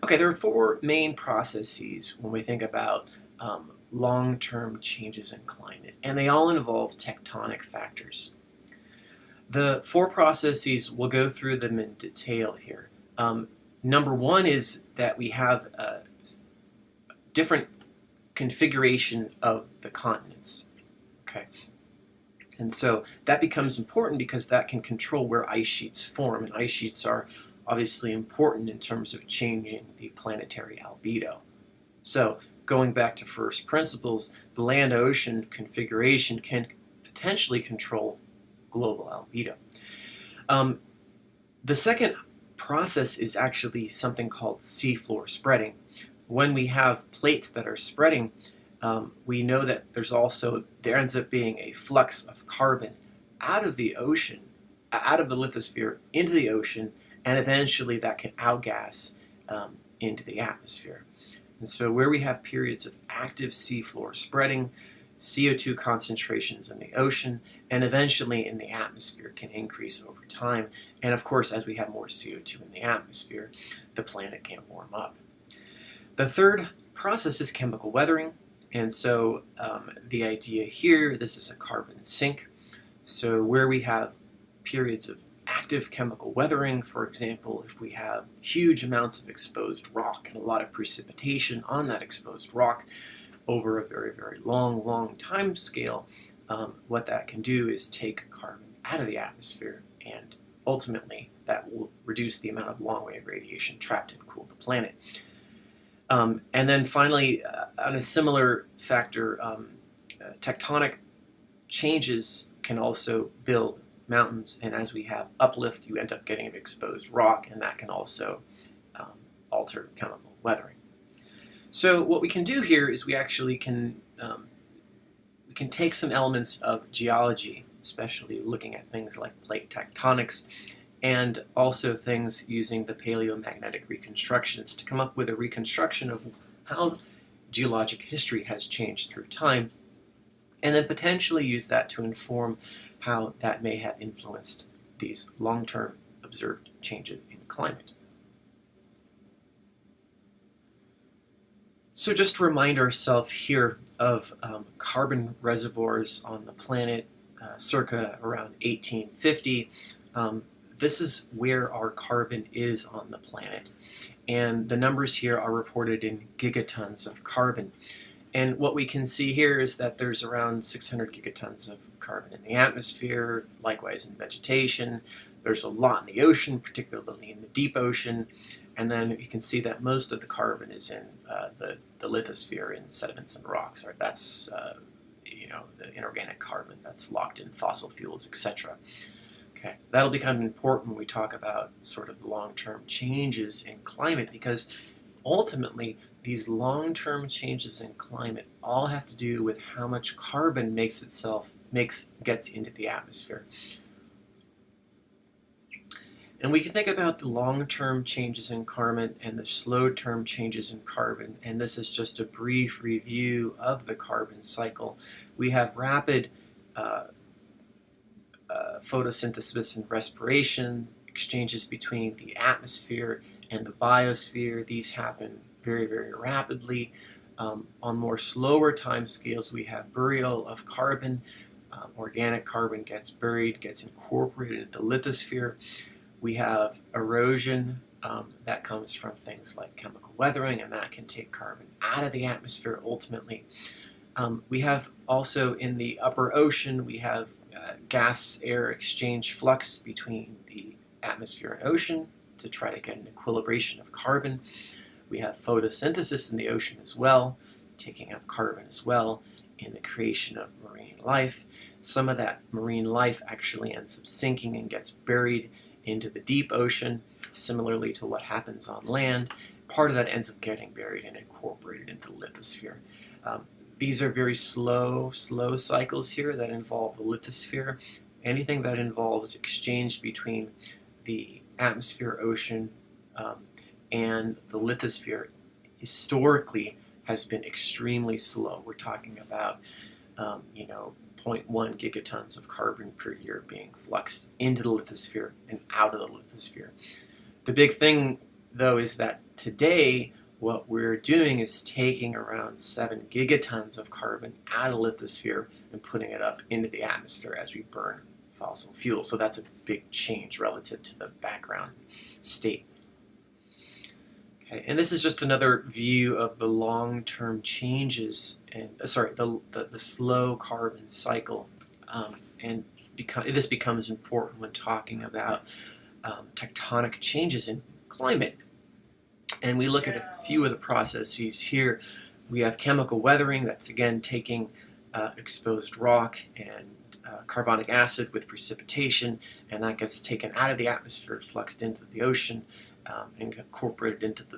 Okay, there are four main processes when we think about long-term changes in climate, and they all involve tectonic factors. The four processes, we'll go through them in detail here. Number one is that we have a different configuration of the continents. Okay, and so that becomes important because that can control where ice sheets form, and ice sheets are obviously important in terms of changing the planetary albedo. So going back to first principles, the land-ocean configuration can potentially control global albedo. The second process is actually something called seafloor spreading. When we have plates that are spreading, we know that there ends up being a flux of carbon out of the ocean, out of the lithosphere into the ocean, and eventually that can outgas into the atmosphere. And so where we have periods of active seafloor spreading, CO2 concentrations in the ocean and eventually in the atmosphere can increase over time. And of course, as we have more CO2 in the atmosphere, the planet can warm up. The third process is chemical weathering. And so the idea here, this is a carbon sink. So where we have periods of active chemical weathering, for example, if we have huge amounts of exposed rock and a lot of precipitation on that exposed rock over a very, very long time scale, what that can do is take carbon out of the atmosphere, and ultimately that will reduce the amount of long-wave radiation trapped and cool the planet. And then finally, on a similar factor, tectonic changes can also build mountains, and as we have uplift, you end up getting exposed rock, and that can also alter chemical weathering. So what we can do here is we actually can take some elements of geology, especially looking at things like plate tectonics, and also things using the paleomagnetic reconstructions to come up with a reconstruction of how geologic history has changed through time, and then potentially use that to inform how that may have influenced these long-term observed changes in climate. So just to remind ourselves here of carbon reservoirs on the planet circa around 1850, this is where our carbon is on the planet. And the numbers here are reported in gigatons of carbon. And what we can see here is that there's around 600 gigatons of carbon in the atmosphere, likewise in vegetation. There's a lot in the ocean, particularly in the deep ocean. And then you can see that most of the carbon is in the lithosphere, in sediments and rocks. Right? That's the inorganic carbon that's locked in fossil fuels, etc. Okay, that'll become important when we talk about sort of long-term changes in climate, because ultimately these long-term changes in climate all have to do with how much carbon gets into the atmosphere. And we can think about the long-term changes in carbon and the slow-term changes in carbon, and this is just a brief review of the carbon cycle. We have rapid photosynthesis and respiration, exchanges between the atmosphere and the biosphere. These happen very, very rapidly. On more slower time scales, we have burial of carbon. Organic carbon gets buried, gets incorporated into the lithosphere. We have erosion that comes from things like chemical weathering, and that can take carbon out of the atmosphere ultimately. We have also in the upper ocean, we have gas-air exchange flux between the atmosphere and ocean to try to get an equilibration of carbon. We have photosynthesis in the ocean as well, taking up carbon as well in the creation of marine life. Some of that marine life actually ends up sinking and gets buried into the deep ocean, similarly to what happens on land. Part of that ends up getting buried and incorporated into the lithosphere. These are very slow cycles here that involve the lithosphere. Anything that involves exchange between the atmosphere, ocean, and the lithosphere historically has been extremely slow. We're talking about 0.1 gigatons of carbon per year being fluxed into the lithosphere and out of the lithosphere. The big thing though, is that today what we're doing is taking around 7 gigatons of carbon out of the lithosphere and putting it up into the atmosphere as we burn fossil fuel. So that's a big change relative to the background state. Okay, and this is just another view of the long-term changes and the slow carbon cycle, and this becomes important when talking about tectonic changes in climate. And we look at a few of the processes here. We have chemical weathering, that's again taking exposed rock and carbonic acid with precipitation, and that gets taken out of the atmosphere, fluxed into the ocean, and incorporated into the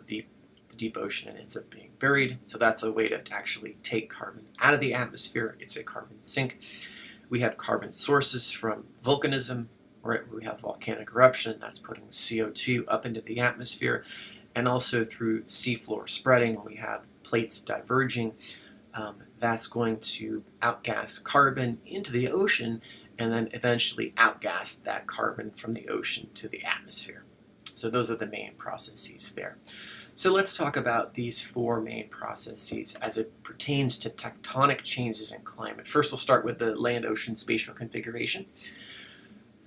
deep ocean, and ends up being buried. So that's a way to actually take carbon out of the atmosphere. It's a carbon sink. We have carbon sources from volcanism, right, where we have volcanic eruption, that's putting CO2 up into the atmosphere, and also through seafloor spreading, we have plates diverging. That's going to outgas carbon into the ocean and then eventually outgas that carbon from the ocean to the atmosphere. So those are the main processes there. So let's talk about these 4 main processes as it pertains to tectonic changes in climate. First, we'll start with the land-ocean spatial configuration.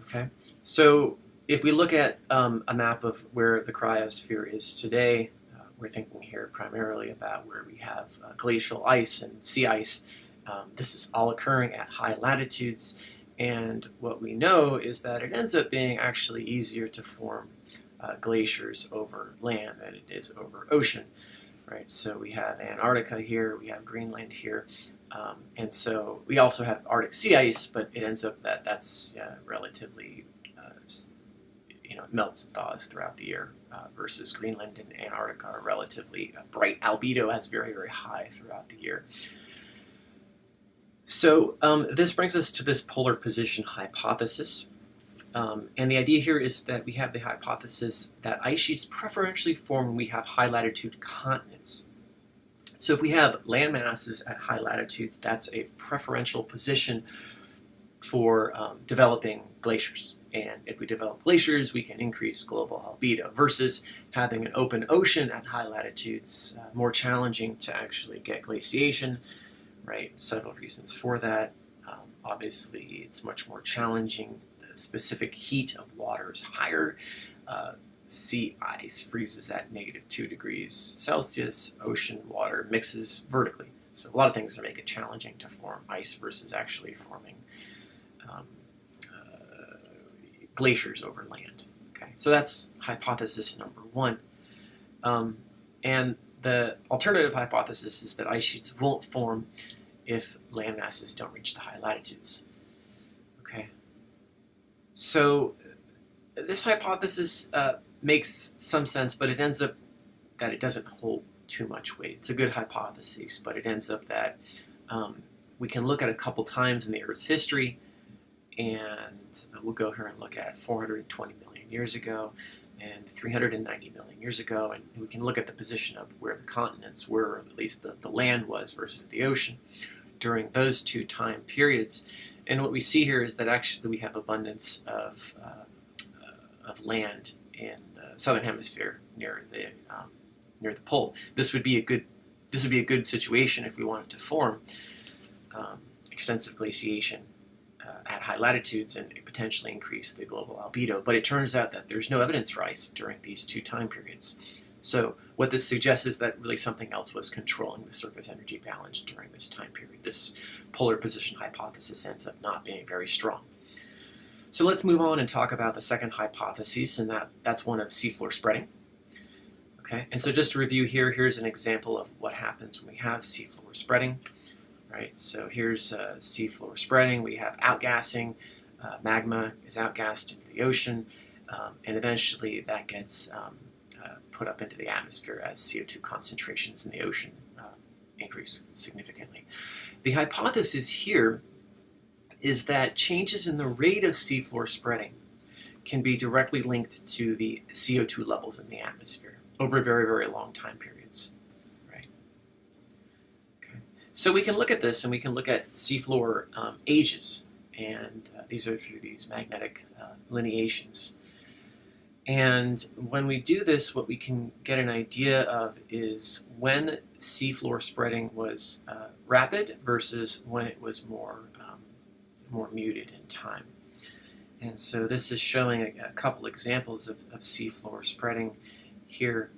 Okay, so if we look at a map of where the cryosphere is today, we're thinking here primarily about where we have glacial ice and sea ice. This is all occurring at high latitudes, and what we know is that it ends up being actually easier to form glaciers over land than it is over ocean, right? So we have Antarctica here, we have Greenland here, and so we also have Arctic sea ice, but it ends up that that's relatively melts and thaws throughout the year, versus Greenland and Antarctica are relatively bright. Albedo has very, very high throughout the year. So this brings us to this polar position hypothesis. And the idea here is that we have the hypothesis that ice sheets preferentially form when we have high latitude continents. So if we have land masses at high latitudes, that's a preferential position for developing glaciers. And if we develop glaciers, we can increase global albedo, versus having an open ocean at high latitudes, more challenging to actually get glaciation, right? Several reasons for that. Obviously, it's much more challenging. The specific heat of water is higher. Sea ice freezes at -2 degrees Celsius. Ocean water mixes vertically. So a lot of things that make it challenging to form ice versus actually forming glaciers over land. Okay, so that's hypothesis number 1. And the alternative hypothesis is that ice sheets won't form if land masses don't reach the high latitudes. Okay, so this hypothesis makes some sense, but it ends up that it doesn't hold too much weight. It's a good hypothesis, but it ends up that we can look at a couple times in the Earth's history, and we'll go here and look at 420 million years ago and 390 million years ago, and we can look at the position of where the continents were, or at least the land was, versus the ocean during those 2 time periods. And what we see here is that actually we have abundance of land in the southern hemisphere near the pole. This would be a good situation if we wanted to form extensive glaciation at high latitudes and potentially increase the global albedo. But it turns out that there's no evidence for ice during these 2 time periods. So what this suggests is that really something else was controlling the surface energy balance during this time period. This polar position hypothesis ends up not being very strong. So let's move on and talk about the second hypothesis, and that's one of seafloor spreading. Okay, and so just to review here, here's an example of what happens when we have seafloor spreading. Right, so here's seafloor spreading. We have outgassing. Magma is outgassed into the ocean, and eventually that gets put up into the atmosphere as CO2 concentrations in the ocean increase significantly. The hypothesis here is that changes in the rate of seafloor spreading can be directly linked to the CO2 levels in the atmosphere over very, very long time periods. So we can look at this, and we can look at seafloor ages, and these are through these magnetic lineations. And when we do this, what we can get an idea of is when seafloor spreading was rapid versus when it was more muted in time. And so this is showing a couple examples of seafloor spreading here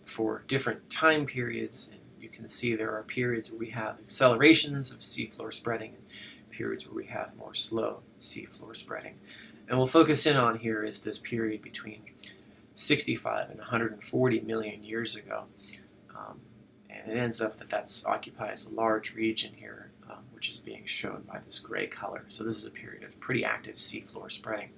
for different time periods. And you can see there are periods where we have accelerations of seafloor spreading and periods where we have more slow seafloor spreading. And we'll focus in on here is this period between 65 and 140 million years ago. And it ends up that occupies a large region here, which is being shown by this gray color. So this is a period of pretty active seafloor spreading.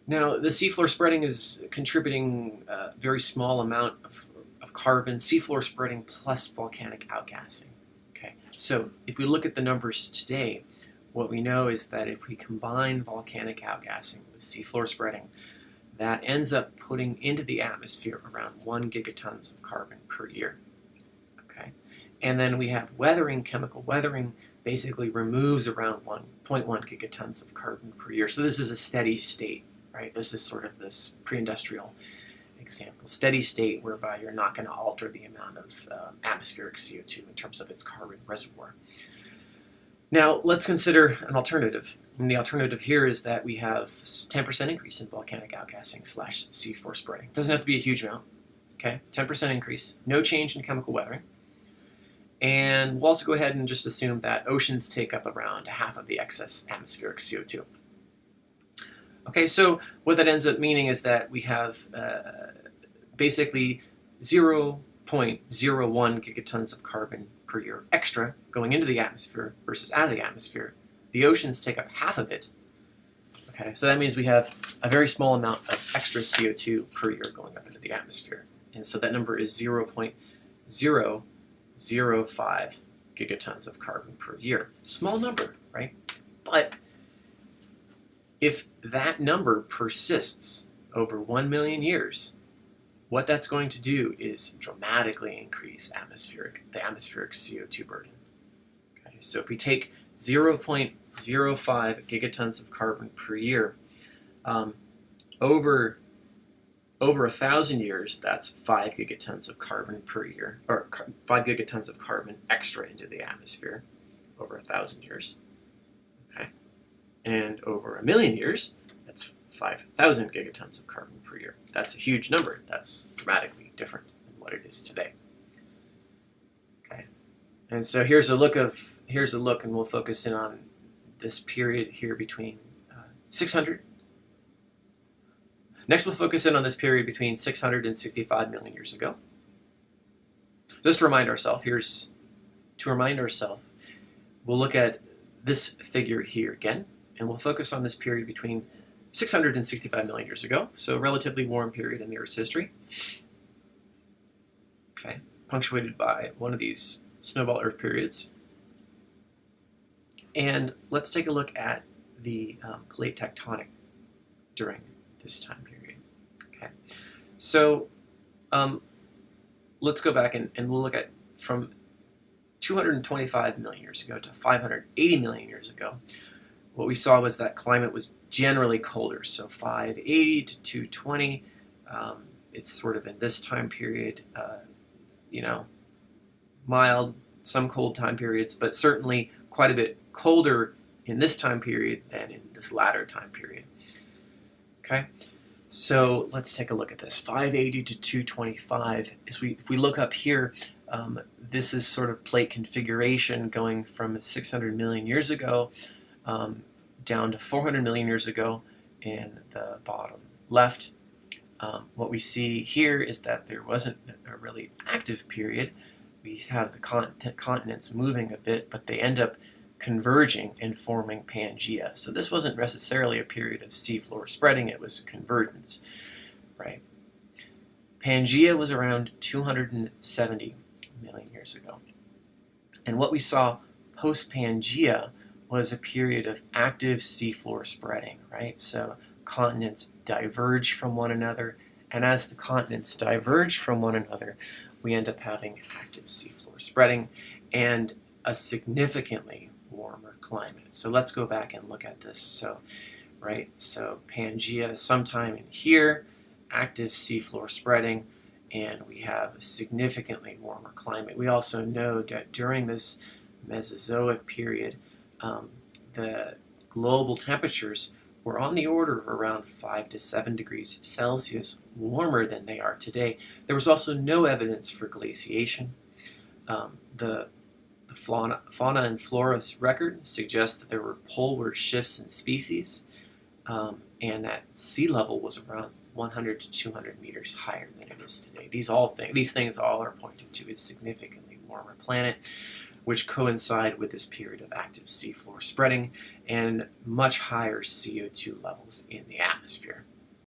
Now, the seafloor spreading is contributing a very small amount of carbon, seafloor spreading plus volcanic outgassing. Okay, so if we look at the numbers today, what we know is that if we combine volcanic outgassing with seafloor spreading, that ends up putting into the atmosphere around 1 gigatons of carbon per year. Okay, and then we have weathering. Chemical weathering basically removes around 1.1 gigatons of carbon per year. So this is a steady state, right? This is sort of this pre-industrial example, steady state whereby you're not going to alter the amount of atmospheric CO2 in terms of its carbon reservoir. Now, let's consider an alternative. And the alternative here is that we have 10% increase in volcanic outgassing / seafloor spreading. Doesn't have to be a huge amount. Okay, 10% increase, no change in chemical weathering. And we'll also go ahead and just assume that oceans take up around half of the excess atmospheric CO2. Okay, so what that ends up meaning is that we have basically 0.01 gigatons of carbon per year extra going into the atmosphere versus out of the atmosphere. The oceans take up half of it. Okay, so that means we have a very small amount of extra CO2 per year going up into the atmosphere. And so that number is 0.005 gigatons of carbon per year. Small number, right? But if that number persists over 1 million years, what that's going to do is dramatically increase the atmospheric CO2 burden. Okay, so if we take 0.05 gigatons of carbon per year, over 1,000 years, that's 5 gigatons of carbon per year, or 5 gigatons of carbon extra into the atmosphere over 1,000 years. Okay, and over 1 million years, that's 5,000 gigatons of carbon per year. That's a huge number. That's dramatically different than what it is today. Okay, and so here's a look, and we'll focus in on this period here between 600. Next, we'll focus in on this period between 600 and 65 million years ago. Just to remind ourselves, we'll look at this figure here again, and we'll focus on this period between 600 and 65 million years ago, so a relatively warm period in the Earth's history. Okay, punctuated by one of these snowball Earth periods. And let's take a look at the plate tectonic during this time period. Okay, so let's go back and we'll look at from 225 million years ago to 580 million years ago. What we saw was that climate was generally colder, so 580 to 220. It's sort of in this time period, mild, some cold time periods, but certainly quite a bit colder in this time period than in this latter time period. Okay, so let's take a look at this. 580 to 225. If we look up here, this is sort of plate configuration going from 600 million years ago down to 400 million years ago in the bottom left. What we see here is that there wasn't a really active period. We have the continents moving a bit, but they end up converging and forming Pangea. So this wasn't necessarily a period of seafloor spreading, it was convergence, right? Pangea was around 270 million years ago. And what we saw post-Pangea was a period of active seafloor spreading, right? So continents diverge from one another, and as the continents diverge from one another, we end up having active seafloor spreading and a significantly warmer climate. So let's go back and look at this. So right? So Pangea sometime in here, active seafloor spreading, and we have a significantly warmer climate. We also know that during this Mesozoic period, the global temperatures were on the order of around 5 to 7 degrees Celsius warmer than they are today. There was also no evidence for glaciation. The fauna and flora's record suggests that there were poleward shifts in species, and that sea level was around 100 to 200 meters higher than it is today. These things all are pointing to a significantly warmer planet, which coincide with this period of active seafloor spreading and much higher CO2 levels in the atmosphere.